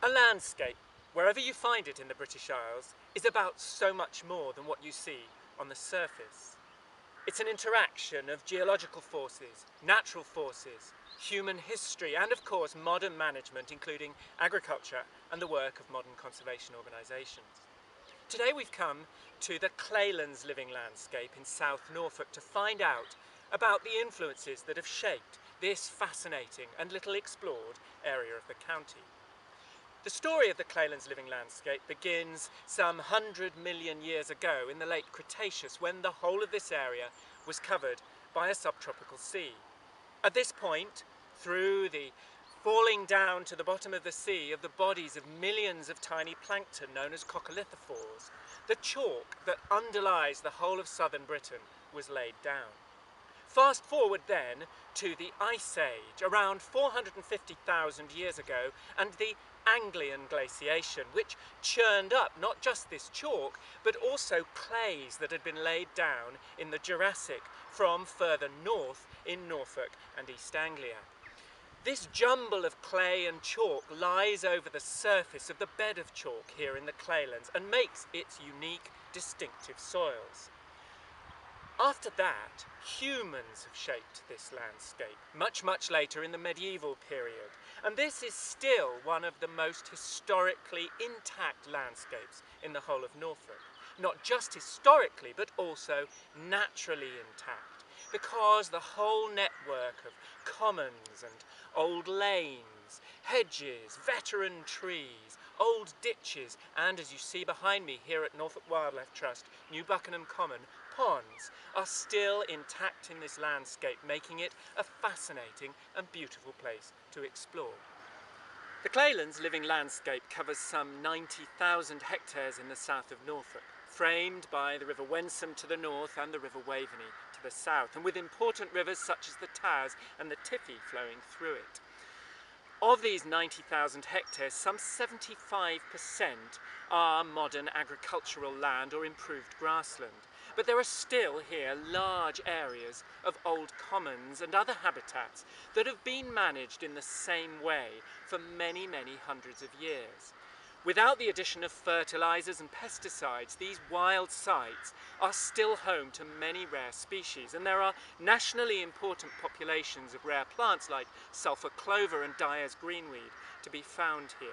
A landscape, wherever you find it in the British Isles, is about so much more than what you see on the surface. It's an interaction of geological forces, natural forces, human history, and of course modern management, including agriculture and the work of modern conservation organisations. Today we've come to the Claylands living landscape in South Norfolk to find out about the influences that have shaped this fascinating and little explored area of the county. The story of the Claylands living landscape begins some 100 million years ago in the late Cretaceous, when the whole of this area was covered by a subtropical sea. At this point, through the falling down to the bottom of the sea of the bodies of millions of tiny plankton known as coccolithophores, the chalk that underlies the whole of southern Britain was laid down. Fast forward then to the Ice Age, around 450,000 years ago, and the Anglian glaciation, which churned up not just this chalk, but also clays that had been laid down in the Jurassic from further north in Norfolk and East Anglia. This jumble of clay and chalk lies over the surface of the bed of chalk here in the Claylands and makes its unique, distinctive soils. After that, humans have shaped this landscape, much later in the medieval period, and this is still one of the most historically intact landscapes in the whole of Norfolk. Not just historically, but also naturally intact, because the whole network of commons and old lanes, hedges, veteran trees, old ditches, and as you see behind me here at Norfolk Wildlife Trust, New Buckingham Common, ponds are still intact in this landscape, making it a fascinating and beautiful place to explore. The Claylands living landscape covers some 90,000 hectares in the south of Norfolk, framed by the River Wensum to the north and the River Waveney to the south, and with important rivers such as the Taz and the Tiffy flowing through it. Of these 90,000 hectares, some 75% are modern agricultural land or improved grassland. But there are still here large areas of old commons and other habitats that have been managed in the same way for many hundreds of years. Without the addition of fertilizers and pesticides, these wild sites are still home to many rare species, and there are nationally important populations of rare plants like sulphur clover and Dyer's greenweed to be found here.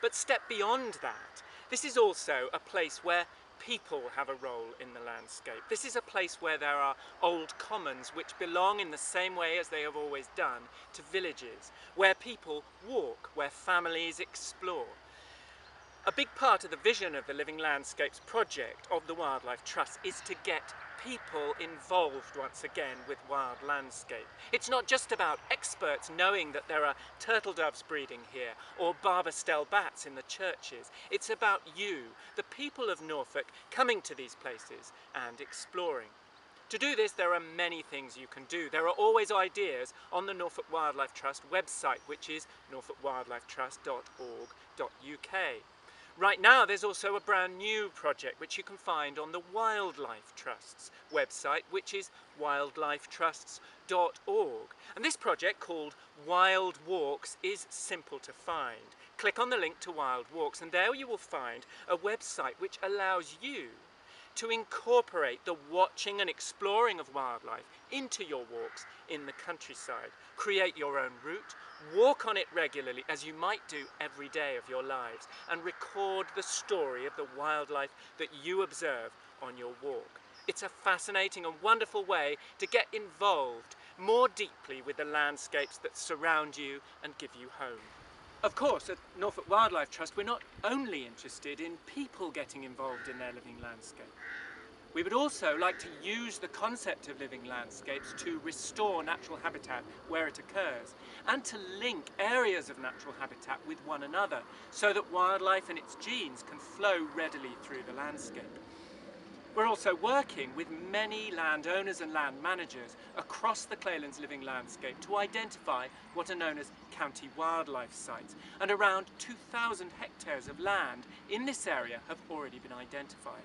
But step beyond that, this is also a place where people have a role in the landscape. This is a place where there are old commons which belong in the same way as they have always done to villages, where people walk, where families explore. A big part of the vision of the Living Landscapes project of the Wildlife Trust is to get people involved once again with wild landscape. It's not just about experts knowing that there are turtle doves breeding here or barbastelle bats in the churches. It's about you, the people of Norfolk, coming to these places and exploring. To do this, there are many things you can do. There are always ideas on the Norfolk Wildlife Trust website, which is norfolkwildlifetrust.org.uk. Right now there's also a brand new project which you can find on the Wildlife Trust's website, which is wildlifetrusts.org. And this project, called Wild Walks, is simple to find. Click on the link to Wild Walks and there you will find a website which allows you to incorporate the watching and exploring of wildlife into your walks in the countryside. Create your own route, walk on it regularly as you might do every day of your lives, and record the story of the wildlife that you observe on your walk. It's a fascinating and wonderful way to get involved more deeply with the landscapes that surround you and give you home. Of course, at Norfolk Wildlife Trust, we're not only interested in people getting involved in their living landscape. We would also like to use the concept of living landscapes to restore natural habitat where it occurs, and to link areas of natural habitat with one another so that wildlife and its genes can flow readily through the landscape. We're also working with many landowners and land managers across the Claylands living landscape to identify what are known as county wildlife sites, and around 2,000 hectares of land in this area have already been identified.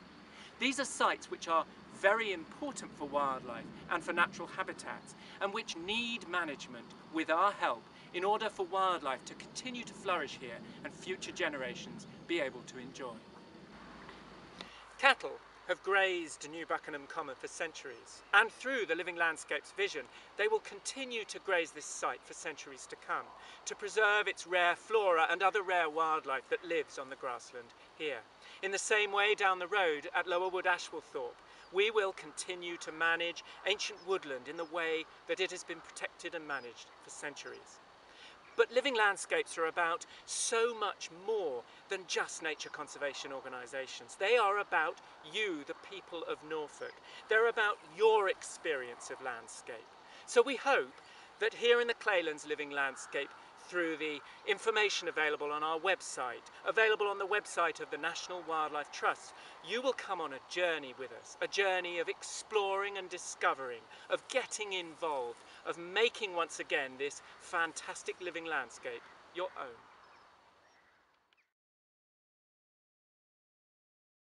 These are sites which are very important for wildlife and for natural habitats, and which need management with our help in order for wildlife to continue to flourish here and future generations be able to enjoy. Cattle have grazed New Buckingham Common for centuries, and through the Living Landscapes vision, they will continue to graze this site for centuries to come, to preserve its rare flora and other rare wildlife that lives on the grassland here. In the same way, down the road at Lowerwood Ashwellthorpe, we will continue to manage ancient woodland in the way that it has been protected and managed for centuries. But living landscapes are about so much more than just nature conservation organisations. They are about you, the people of Norfolk. They're about your experience of landscape. So we hope that here in the Claylands Living Landscape, through the information available on our website, available on the website of the National Wildlife Trust, you will come on a journey with us, a journey of exploring and discovering, of getting involved, of making once again this fantastic living landscape your own.